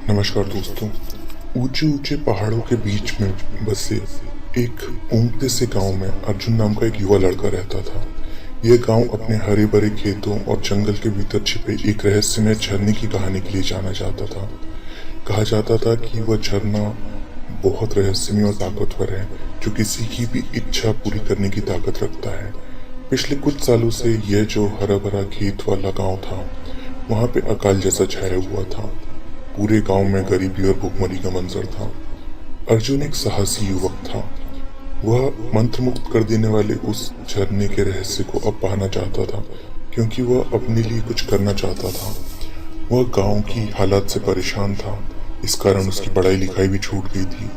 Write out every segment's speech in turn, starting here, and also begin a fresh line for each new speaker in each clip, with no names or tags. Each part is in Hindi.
नमस्कार दोस्तों। ऊंचे ऊंचे पहाड़ों के बीच में बसे एक ऊंटे से गांव में अर्जुन नाम का एक युवा लड़का रहता था। यह गांव अपने हरे भरे खेतों और जंगल के भीतर छिपे एक रहस्यमय झरने की कहानी के लिए जाना जाता था। कहा जाता था कि वह झरना बहुत रहस्यमय और ताकतवर है, जो किसी की भी इच्छा पूरी करने की ताकत रखता है। पिछले कुछ सालों से यह जो हरा भरा खेत वाला गांव था, वहां पे अकाल जैसा छाया हुआ था। पूरे गांव में गरीबी और भूखमरी का मंजर था। अर्जुन एक साहसी युवक था। वह मंत्रमुक्त कर देने वाले उस झरने के रहस्य को अब पाना चाहता था, क्योंकि वह अपने लिए कुछ करना चाहता था। वह गांव की हालात से परेशान था, इस कारण उसकी पढ़ाई लिखाई भी छूट गई थी।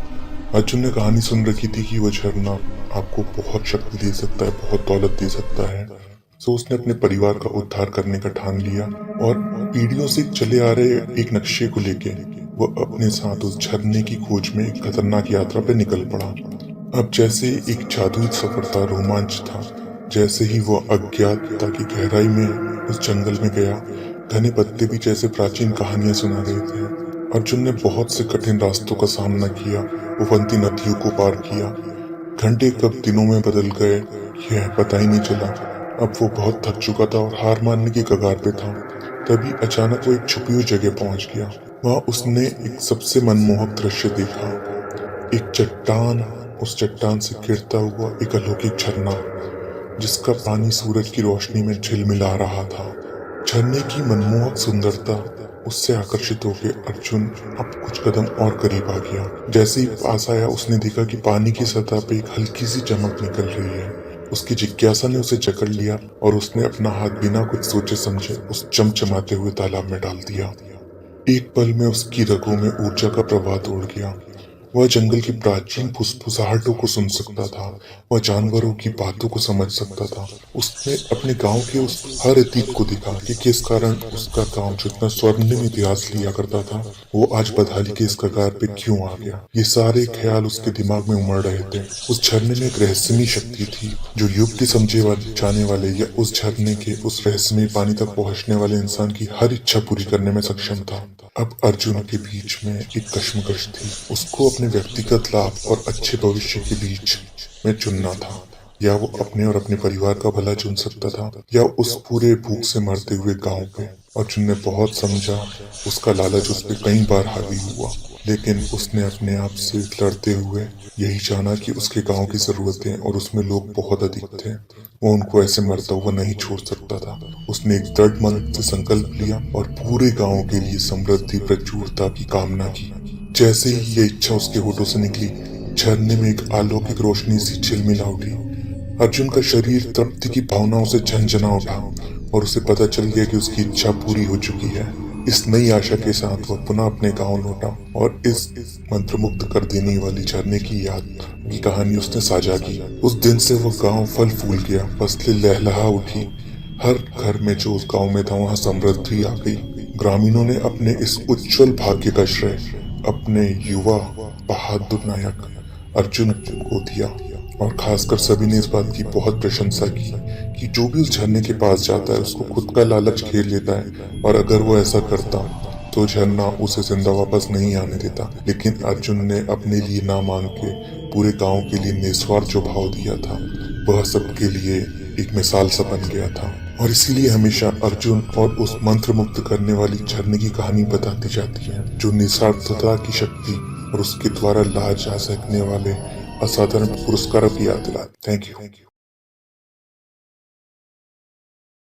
अर्जुन ने कहानी सुन रखी थी कि वह झरना आपको बहुत शक्ति दे सकता है, बहुत दौलत दे सकता है। तो उसने अपने परिवार का उद्धार करने का ठान लिया और पीढ़ियों से चले आ रहे एक नक्शे को लेके वह अपने साथ उस झरने की खोज में एक खतरनाक यात्रा पे निकल पड़ा। अब जैसे एक जादुई सफर था, रोमांच था। जैसे ही वह अज्ञातता की गहराई में उस जंगल में गया, घने पत्ते भी जैसे प्राचीन कहानियां सुना रहे थे। अर्जुन ने बहुत से कठिन रास्तों का सामना किया, उफनती नदियों को पार किया। घंटे कब दिनों में बदल गए यह पता ही नहीं चला। अब वो बहुत थक चुका था और हार मानने की कगार पे था। तभी अचानक वो एक छुपी हुई जगह पहुंच गया। वहां उसने एक सबसे मनमोहक दृश्य देखा। एक चट्टान, उस चट्टान से गिरता हुआ एक अलौकिक झरना, जिसका पानी सूरज की रोशनी में झिलमिला रहा था। झरने की मनमोहक सुंदरता उससे आकर्षित होकर अर्जुन अब कुछ कदम और करीब आ गया। जैसे ही पास आया, उसने देखा कि पानी की सतह पे एक हल्की सी चमक निकल रही है। उसकी जिज्ञासा ने उसे जकड़ लिया और उसने अपना हाथ बिना कुछ सोचे समझे उस चमचमाते हुए तालाब में डाल दिया। एक पल में उसकी रगों में ऊर्जा का प्रवाह दौड़ गया। वह जंगल की प्राचीन फुसफुसाहटों को सुन सकता था। वह जानवरों की बातों को समझ सकता था। उसने अपने गांव के उस हर अतीत को देखा कि किस कारण उसका गांव जो इतना स्वर्णिम इतिहास लिया करता था, वो आज बदहाली के इस कगार पे क्यों आ गया। ये सारे ख्याल उसके दिमाग में उमड़ रहे थे। उस झरने में एक रहस्यमयी शक्ति थी, जो युग के समझे जाने वाले या उस झरने के उस रहस्यमयी पानी तक पहुंचने वाले इंसान की हर इच्छा पूरी करने में सक्षम था। अब अर्जुन के बीच में एक कश्मकश थी। उसको अपने व्यक्तिगत लाभ और अच्छे भविष्य के बीच में चुनना था। या वो अपने और अपने परिवार का भला चुन सकता था, या उस पूरे भूख से मरते हुए गांव पे। अर्जुन ने बहुत समझा, उसका लालच उस पर कई बार हावी हुआ, लेकिन उसने अपने आप से लड़ते हुए यही जाना कि उसके गांव की जरूरतें और उसमें लोग बहुत अधिक थे। वो उनको ऐसे मरता हुआ नहीं छोड़ सकता था। उसने एक दृढ़ मन से संकल्प लिया और पूरे गांव के लिए समृद्धि, प्रचुरता की कामना की। जैसे ही ये इच्छा उसके होठों से निकली, झरने में एक अलौकिक रोशनी सी झिलमिला उठी। अर्जुन का शरीर तृप्ति की भावनाओं से झंझना उठा और उसे पता चल गया कि उसकी इच्छा पूरी हो चुकी है। इस नई आशा के साथ वह पुनः अपने गांव लौटा और इस मंत्रमुक्त कर देने वाली झरने की याद की कहानी उसने साझा की। उस दिन से वह गांव फल फूल गया, फसलें लहलहा उठी। हर घर में जो उस गांव में था, वहां समृद्धि आ गई। ग्रामीणों ने अपने इस उज्जवल भाग्य का श्रेय अपने युवा बहादुर नायक अर्जुन को दिया। और खासकर सभी ने इस बात की बहुत प्रशंसा की कि जो भी उस झरने के पास जाता है, उसको खुद का लालच घेर लेता है, और अगर वो ऐसा करता तो झरना उसे जिंदा वापस नहीं आने देता। लेकिन अर्जुन ने अपने लिए ना मांग के पूरे गांव के लिए निस्वार्थ जो भाव दिया था, वह सबके लिए एक मिसाल सा बन गया था। और इसीलिए हमेशा अर्जुन और उस मंत्र मुक्त करने वाली झरने की कहानी बताती जाती है, जो निस्वार्थता की शक्ति और उसके द्वारा ला जा सकने वाले असाधारण पुरस्कारों की याद दिलाती। Thank you.